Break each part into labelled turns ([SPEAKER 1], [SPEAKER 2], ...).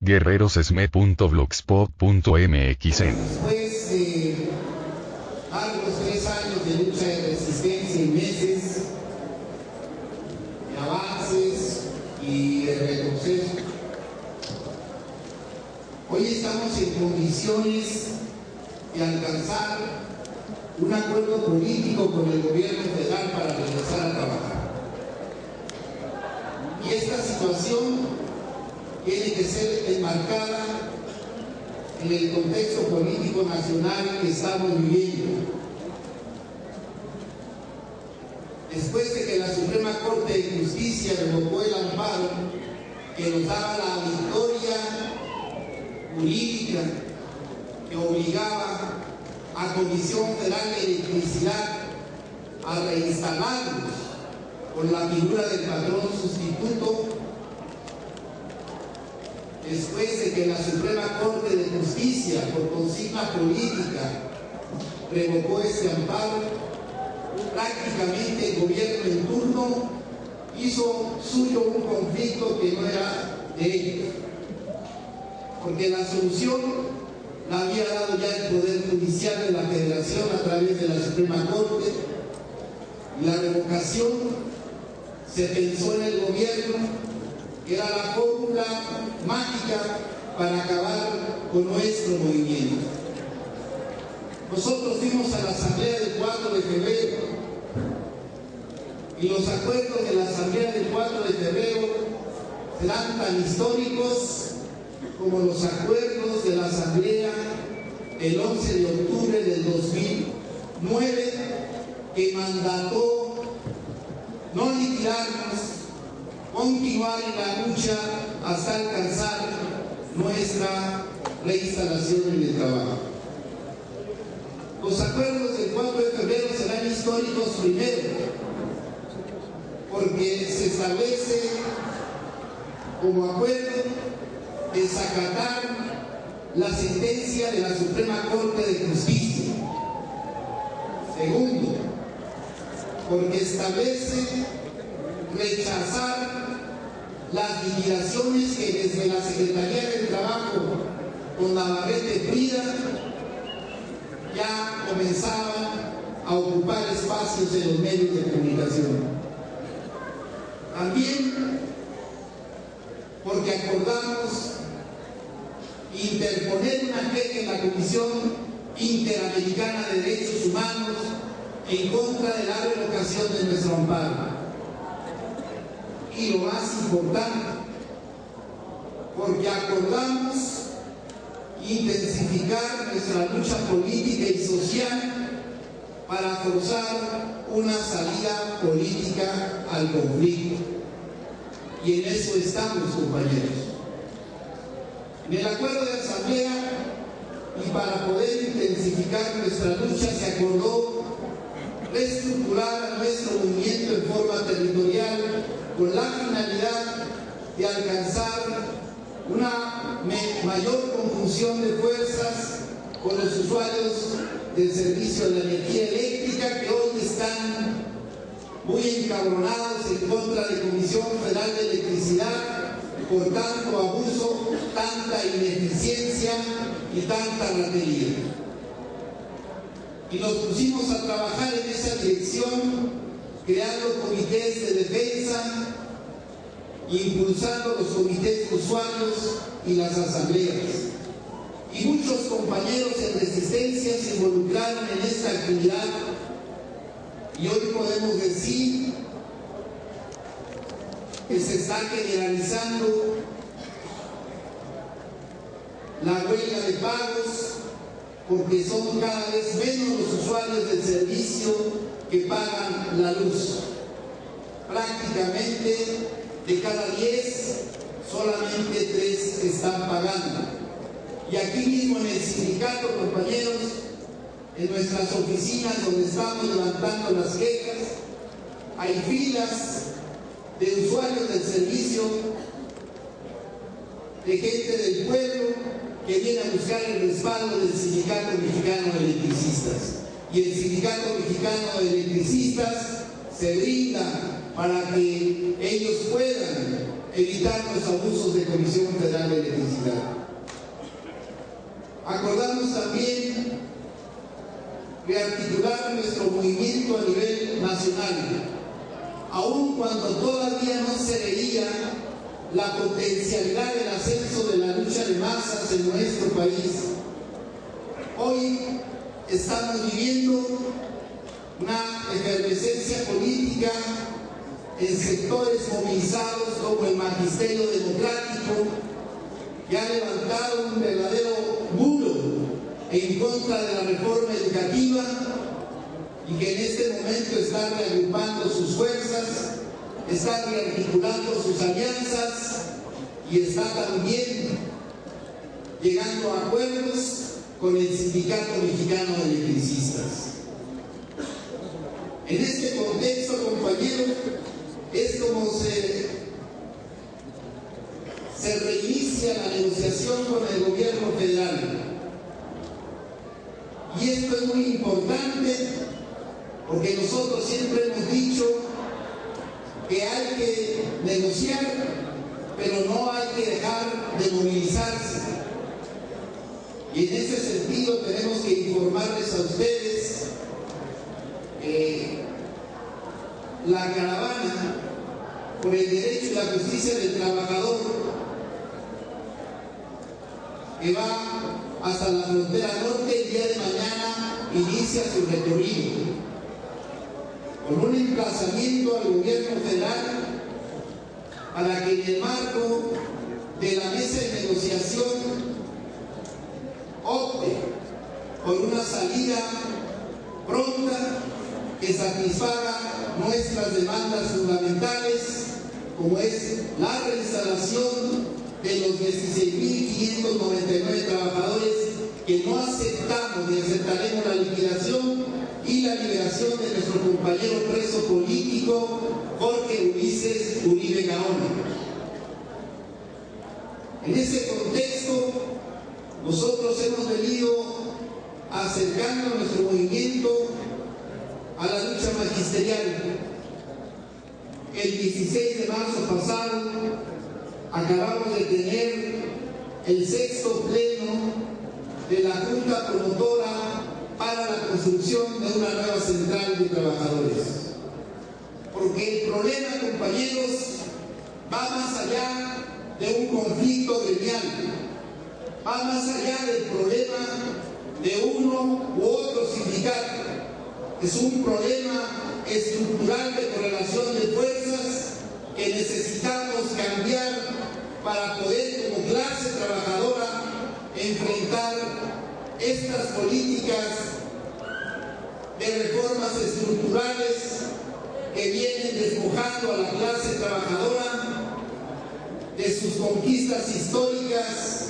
[SPEAKER 1] guerrerosesme.blogspot.mx.
[SPEAKER 2] Después de largos 3 años de lucha de resistencia y meses de avances y de retroceso, hoy estamos en condiciones de alcanzar un acuerdo político con el gobierno federal para regresar a trabajar. Y esta situación tiene que ser enmarcada en el contexto político nacional que estamos viviendo. Después de que la Suprema Corte de Justicia revocó el amparo que nos daba la victoria jurídica que obligaba a Comisión Federal de Electricidad a reinstalarnos con la figura del patrón sustituto, después de que la Suprema Corte de Justicia, por consigna política, revocó este amparo, prácticamente el gobierno en turno hizo suyo un conflicto que no era de ellos, porque la solución la había dado ya el Poder Judicial de la Federación a través de la Suprema Corte, y la revocación se pensó en el gobierno que era la fórmula mágica para acabar con nuestro movimiento. Nosotros fuimos a la asamblea del 4 de febrero y los acuerdos de la asamblea del 4 de febrero serán tan históricos como los acuerdos de la asamblea del 11 de octubre del 2009, que mandató no liquidarnos, continuar en la lucha hasta alcanzar nuestra reinstalación en el trabajo. Los acuerdos del 4 de febrero serán históricos primero, porque se establece como acuerdo desacatar la sentencia de la Suprema Corte de Justicia. Segundo, porque establece rechazar las liquidaciones que desde la Secretaría del Trabajo con Navarrete Frida ya comenzaban a ocupar espacios en los medios de comunicación. También porque acordamos interponer una queja en la Comisión Interamericana de Derechos Humanos en contra de la revocación de nuestro amparo. Y lo más importante, porque acordamos intensificar nuestra lucha política y social para forzar una salida política al conflicto. Y en eso estamos, compañeros. En el acuerdo de asamblea, y para poder intensificar nuestra lucha, se acordó reestructurar a nuestro movimiento en forma territorial con la finalidad de alcanzar una mayor conjunción de fuerzas con los usuarios del servicio de la energía eléctrica, que hoy están muy encabronados en contra de Comisión Federal de Electricidad por tanto abuso, tanta ineficiencia y tanta ratería. Y nos pusimos a trabajar en esa dirección, creando comités de defensa, impulsando los comités de usuarios y las asambleas. Y muchos compañeros en resistencia se involucraron en esta actividad, y hoy podemos decir que se está generalizando la huelga de pagos, porque son cada vez menos los usuarios del servicio que pagan la luz. Prácticamente de cada 10, solamente 3 están pagando. Y aquí mismo en el sindicato, compañeros, en nuestras oficinas donde estamos levantando las quejas, hay filas de usuarios del servicio, de gente del pueblo que viene a buscar el respaldo del Sindicato Mexicano de Electricistas. Y el Sindicato Mexicano de Electricistas se brinda para que ellos puedan evitar los abusos de Comisión Federal de Electricidad. Acordamos también rearticular nuestro movimiento a nivel nacional, aun cuando todavía no se veía la potencialidad del ascenso de la lucha de masas en nuestro país. Hoy estamos viviendo una efervescencia política en sectores movilizados como el magisterio democrático, que ha levantado un verdadero muro en contra de la reforma educativa y que en este momento está reagrupando sus fuerzas, está rearticulando sus alianzas y está también llegando a acuerdos con el Sindicato Mexicano de Electricistas. En este contexto, compañeros, es como se reinicia la negociación con el gobierno federal. Y esto es muy importante porque nosotros siempre hemos dicho que hay que negociar, pero no hay que dejar de movilizarse. Y en ese sentido tenemos que informarles a ustedes que la caravana por el derecho y la justicia del trabajador, que va hasta la frontera norte, el día de mañana inicia su recorrido con un emplazamiento al gobierno federal para que en el marco de la mesa de negociación opte por una salida pronta que satisfaga nuestras demandas fundamentales, como es la reinstalación de los 16.599 trabajadores que no aceptamos ni aceptaremos la liquidación, y la liberación de nuestro compañero preso político Jorge Ulises Uribe Gaona. En ese contexto, nosotros hemos venido acercando nuestro movimiento a la lucha magisterial. El 16 de marzo pasado acabamos de tener el 6º pleno de la Junta Promotora para la construcción de una nueva central de trabajadores. Porque el problema, compañeros, va más allá de un conflicto gremial, va más allá del problema de uno u otro sindicato. Es un problema estructural de correlación de fuerzas que necesitamos cambiar para poder, como clase trabajadora, enfrentar estas políticas de reformas estructurales que vienen despojando a la clase trabajadora de sus conquistas históricas,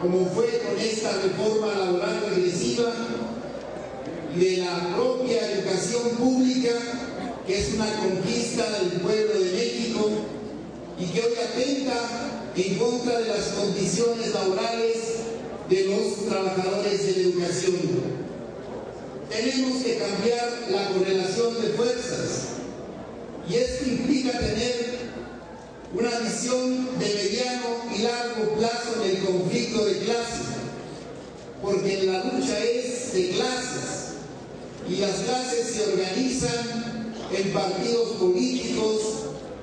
[SPEAKER 2] como fue con esta reforma laboral regresiva, y de la propia educación pública, que es una conquista del pueblo de México y que hoy atenta en contra de las condiciones laborales de los trabajadores de la educación. Tenemos que cambiar la correlación de fuerzas, y esto implica tener una visión de mediano y largo plazo en el conflicto de clases, porque la lucha es de clases y las clases se organizan en partidos políticos,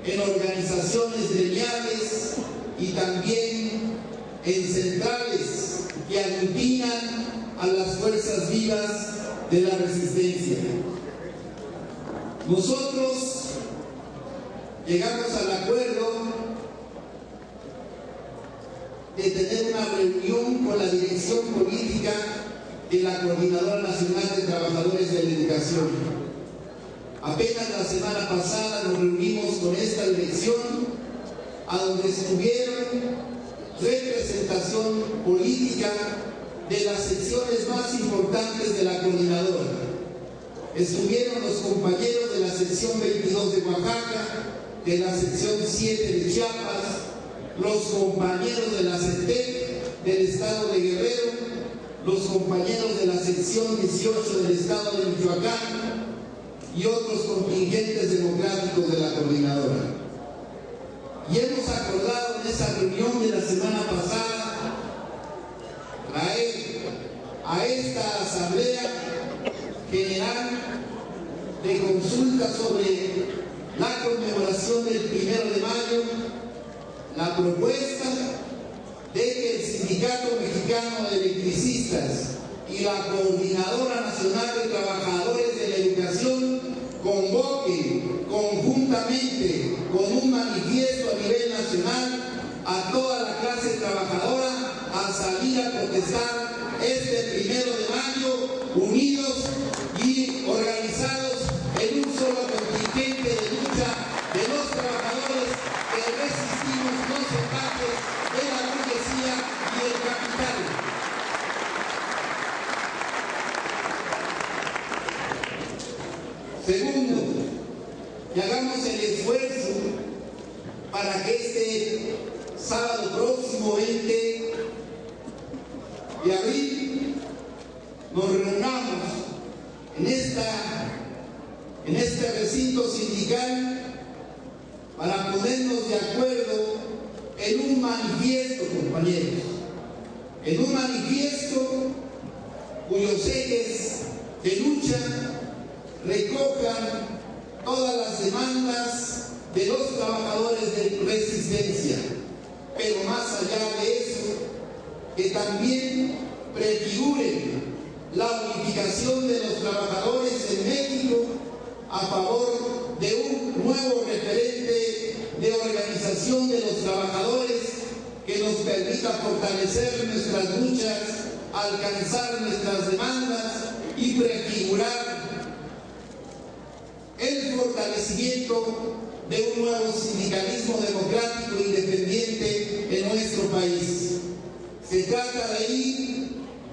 [SPEAKER 2] en organizaciones gremiales y también en centrales que aglutinan a las fuerzas vivas de la resistencia. Nosotros llegamos al acuerdo de tener una reunión con la dirección política de la Coordinadora Nacional de Trabajadores de la Educación. Apenas la semana pasada nos reunimos con esta dirección, a donde estuvieron representación política de las secciones más importantes de la coordinadora. Estuvieron los compañeros de la sección 22 de Oaxaca, de la sección 7 de Chiapas, los compañeros de la CETEC del estado de Guerrero, los compañeros de la sección 18 del estado de Michoacán y otros contingentes democráticos de la coordinadora. y hemos acordado en esa reunión de la semana pasada traer a esta Asamblea General de consulta sobre la conmemoración del 1 de mayo la propuesta de que el Sindicato Mexicano de Electricistas y la Coordinadora Nacional de Trabajadores de la Educación convoquen conjuntamente con un manifiesto a nivel nacional a toda la clase trabajadora a salir a protestar este 1 de mayo, unidos y organizados en un solo contingente de lucha de los trabajadores que resistimos los embates de la burguesía y el capital. Segundo, que hagamos el esfuerzo para que este sábado próximo 20 de abril nos reunamos en este recinto sindical para ponernos de acuerdo en un manifiesto, compañeros, en un manifiesto cuyos ejes de lucha recojan todas las demandas de los trabajadores de resistencia, pero más allá de eso, que también prefiguren la unificación de los trabajadores en México a favor de un nuevo referente de organización de los trabajadores que nos permita fortalecer nuestras luchas, alcanzar nuestras demandas y prefigurar el fortalecimiento de un nuevo sindicalismo democrático e independiente en nuestro país. Se trata de ir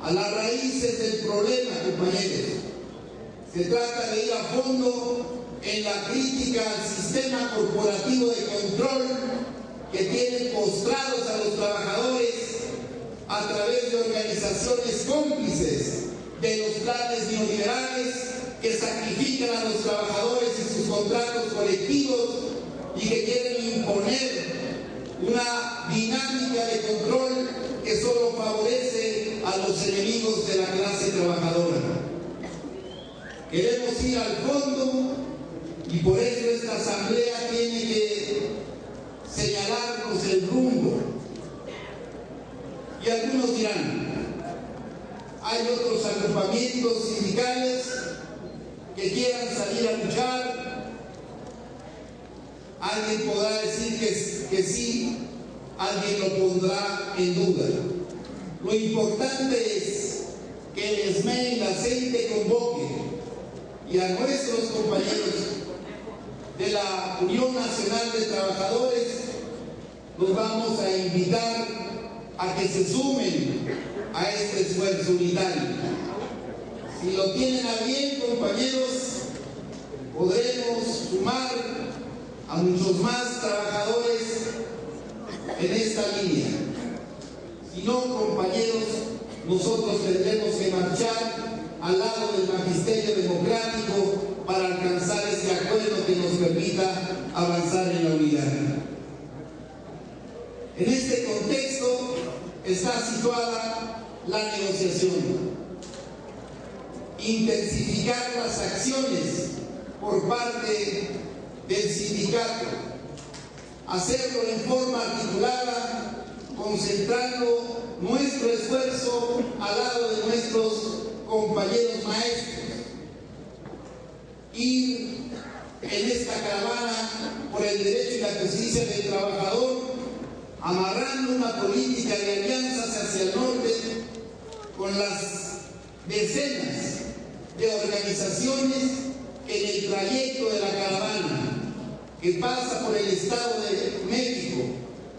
[SPEAKER 2] a las raíces del problema, compañeros. Se trata de ir a fondo en la crítica al sistema corporativo de control que tiene postrados a los trabajadores a través de organizaciones cómplices de los planes neoliberales que sacrifican a los trabajadores y sus contratos colectivos y que quieren imponer una dinámica de control que solo favorece a los enemigos de la clase trabajadora. Queremos ir al fondo y por eso esta asamblea tiene que señalarnos el rumbo. Y algunos dirán, hay otros agrupamientos sindicales que quieran salir a luchar. Alguien podrá decir que sí, alguien lo pondrá en duda. Lo importante es que el SME y la CENTE convoquen y a nuestros compañeros de la Unión Nacional de Trabajadores los vamos a invitar a que se sumen a este esfuerzo unitario. Si lo tienen a bien, compañeros, podremos sumar a muchos más trabajadores en esta línea. Si no, compañeros, nosotros tendremos que marchar al lado del magisterio democrático para alcanzar este acuerdo que nos permita avanzar en la unidad. En este contexto está situada la negociación. Intensificar las acciones por parte del sindicato, hacerlo en forma articulada, concentrando nuestro esfuerzo al lado de nuestros compañeros maestros, ir en esta caravana por el derecho y la justicia del trabajador, amarrando una política de alianzas hacia el norte con las decenas de organizaciones que en el trayecto de la caravana que pasa por el Estado de México,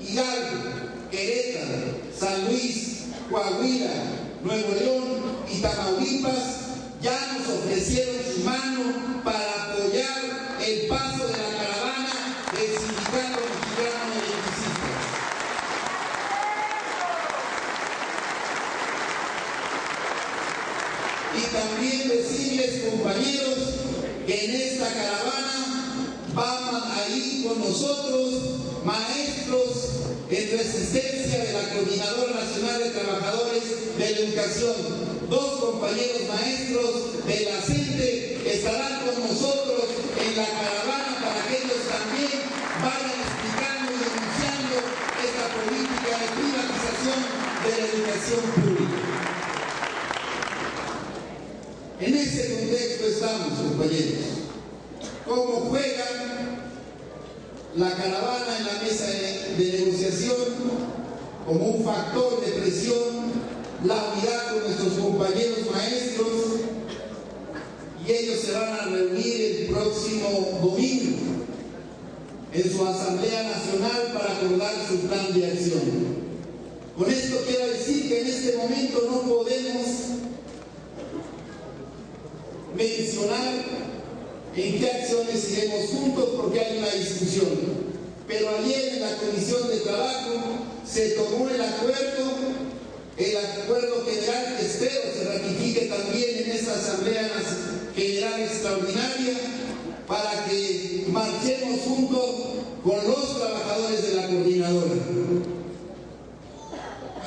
[SPEAKER 2] Hidalgo, Querétaro, San Luis, Coahuila, Nuevo León y Tamaulipas, ya nos ofrecieron su mano para apoyar el paso de la caravana del Sindicato Mexicano de Electricistas. Y también decirles, compañeros, que en esta caravana vamos ahí con nosotros maestros en resistencia de la Coordinadora Nacional de Trabajadores de la Educación. 2 compañeros maestros de la CENTE estarán con nosotros en la caravana para que ellos también vayan explicando y denunciando esta política de privatización de la educación pública. En ese contexto estamos, compañeros. ¿Cómo juega la caravana en la mesa de negociación como un factor de presión, la unidad con nuestros compañeros maestros? Y ellos se van a reunir el próximo domingo en su Asamblea Nacional para acordar su plan de acción. Con esto quiero decir que en este momento no podemos mencionar en qué acciones iremos juntos porque hay una discusión. Pero ayer en la Comisión de Trabajo se tomó el acuerdo general, que espero se ratifique también en esta Asamblea General Extraordinaria, para que marchemos juntos con los trabajadores de la coordinadora.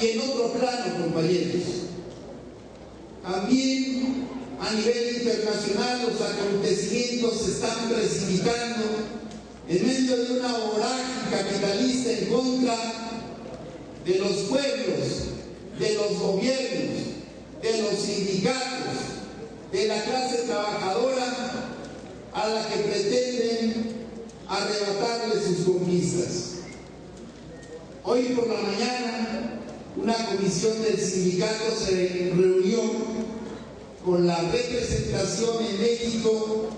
[SPEAKER 2] Y en otro plano, compañeros, también a nivel internacional los acontecimientos se están precipitando en medio de una vorágine capitalista en contra de los pueblos, de los gobiernos, de los sindicatos, de la clase trabajadora a la que pretenden arrebatarle sus conquistas. Hoy por la mañana una comisión del sindicato se reunió con la representación en México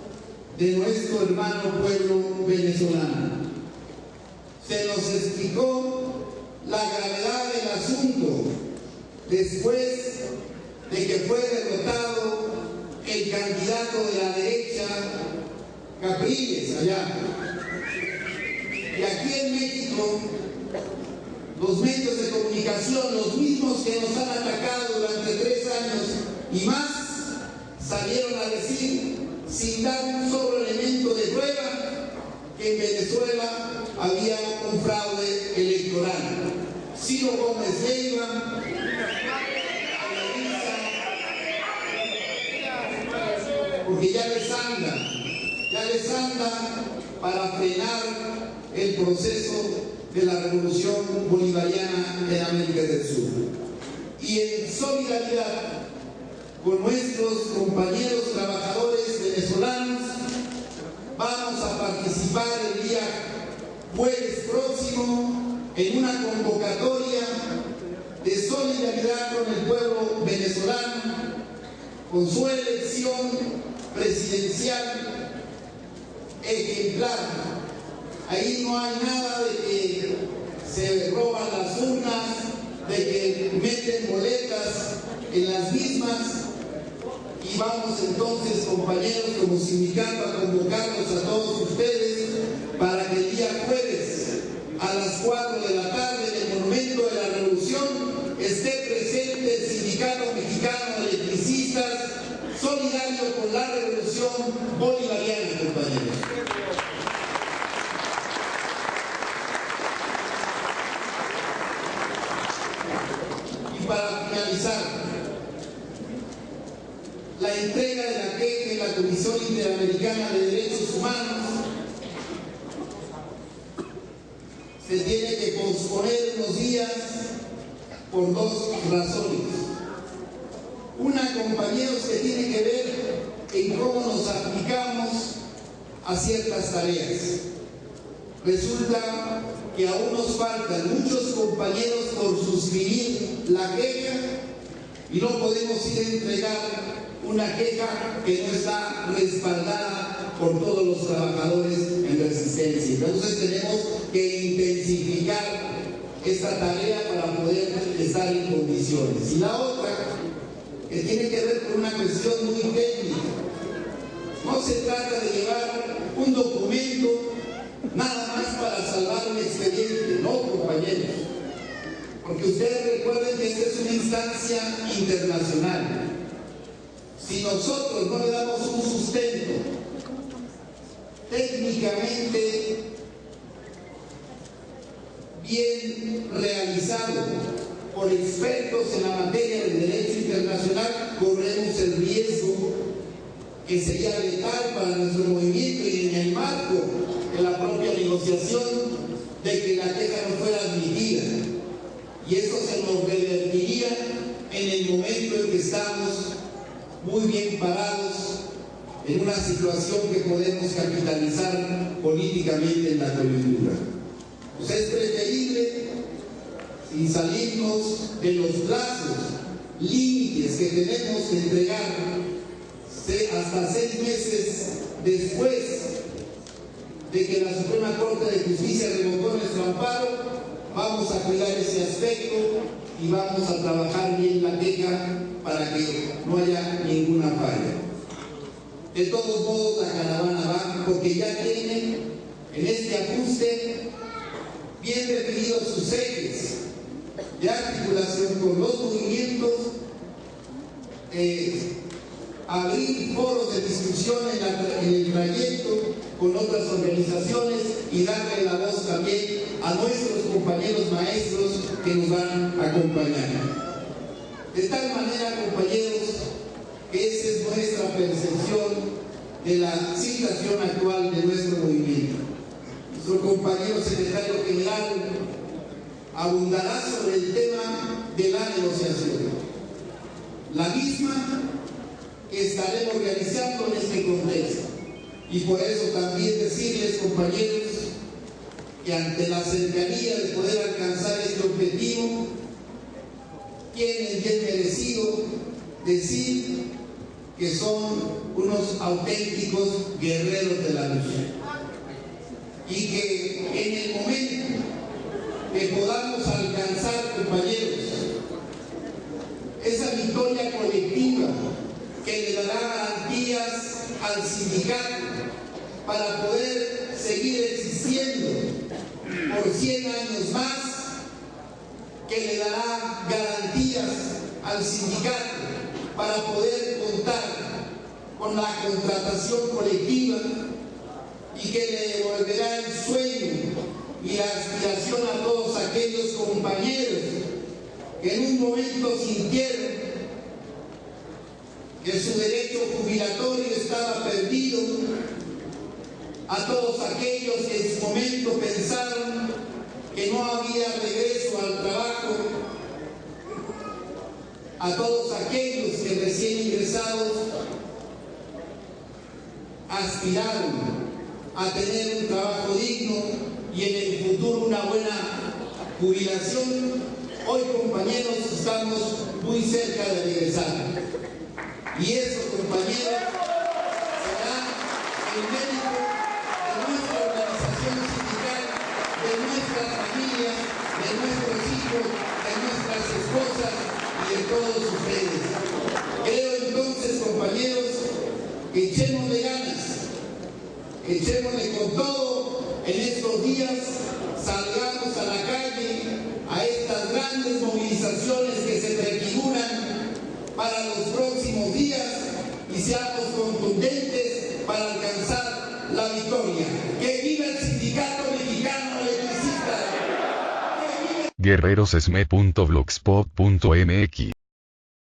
[SPEAKER 2] de nuestro hermano pueblo venezolano. Se nos explicó la gravedad del asunto después de que fue derrotado el candidato de la derecha, Capriles, allá. Y aquí en México, los medios de comunicación, los mismos que nos han atacado durante 3 años y más, salieron a decir, sin dar un solo elemento de prueba, que en Venezuela había un fraude electoral. Ciro Gómez Leiva, porque ya les anda para frenar el proceso de la revolución bolivariana en América del Sur. Y en solidaridad con nuestros compañeros trabajadores venezolanos, vamos a participar el día jueves próximo en una convocatoria de solidaridad con el pueblo venezolano, con su elección presidencial ejemplar. Ahí no hay nada de que se roban las urnas, de que meten boletas en las mismas. Y vamos entonces, compañeros, como sindicato, a convocarlos a todos ustedes para que el día jueves a las 4 de la tarde en el Monumento de la Revolución esté presente el Sindicato Mexicano de Electricistas, solidario con la revolución bolivariana, compañeros. Y para finalizar, la entrega de la queja en la Comisión Interamericana de Derechos Humanos se tiene que posponer unos días por 2 razones. Una, compañeros, que tiene que ver en cómo nos aplicamos a ciertas tareas. Resulta que aún nos faltan muchos compañeros por suscribir la queja y no podemos ir a entregar una queja que no está respaldada por todos los trabajadores en resistencia. Entonces tenemos que intensificar esta tarea para poder estar en condiciones. Y la otra, que tiene que ver con una cuestión muy técnica. No se trata de llevar un documento nada más para salvar un expediente, no, compañeros. Porque ustedes recuerden que esta es una instancia internacional. Si nosotros no le damos un sustento técnicamente bien realizado por expertos en la materia del derecho internacional, corremos el riesgo que sería letal para nuestro movimiento y en el marco de la propia negociación de que la queja no fuera admitida. Y eso se nos revertiría en el momento en que estamos muy bien parados en una situación que podemos capitalizar políticamente en la coyuntura. Pues es preferible, sin salirnos de los plazos, límites que tenemos que entregar hasta 6 meses después de que la Suprema Corte de Justicia revocó nuestro amparo, vamos a cuidar ese aspecto y vamos a trabajar bien la queja para que no haya ninguna falla. De todos modos, la caravana va porque ya tiene en este ajuste bien definidos sus ejes de articulación con los movimientos, abrir foros de discusión en el trayecto con otras organizaciones y darle la voz también a nuestros compañeros maestros que nos van a acompañar. De tal manera, compañeros, que esa es nuestra percepción de la situación actual de nuestro movimiento. Nuestro compañero secretario general abundará sobre el tema de la negociación. La misma que estaremos realizando en este contexto. Y por eso también decirles, compañeros, que ante la cercanía de poder alcanzar este objetivo, tienen bien merecido decir que son unos auténticos guerreros de la lucha. Y que en el momento que podamos alcanzar, compañeros, esa victoria colectiva que le dará garantías al sindicato para poder seguir existiendo por 100 años más, que le dará garantías al sindicato para poder contar con la contratación colectiva y que le devolverá el sueño y la aspiración a todos aquellos compañeros que en un momento sintieron que su derecho jubilatorio estaba perdido, a todos aquellos que en su momento pensaron que no había regreso al trabajo, a todos aquellos que recién ingresados aspiraron a tener un trabajo digno y en el futuro una buena jubilación. Hoy, compañeros, estamos muy cerca de regresar. Y eso, compañeros, será el mérito de nuestra organización sindical, de nuestras familias, de nuestros hijos, de nuestras esposas y de todos ustedes. Creo entonces, compañeros, que echémosle ganas, que echémosle con todo en estos días, salgamos a la calle a estas grandes movilizaciones que se prefiguran para los próximos días y seamos contundentes para alcanzar la victoria. ¡Que viva el Sindicato Mexicano Electricista!
[SPEAKER 1] guerrerosesme.blogspot.mx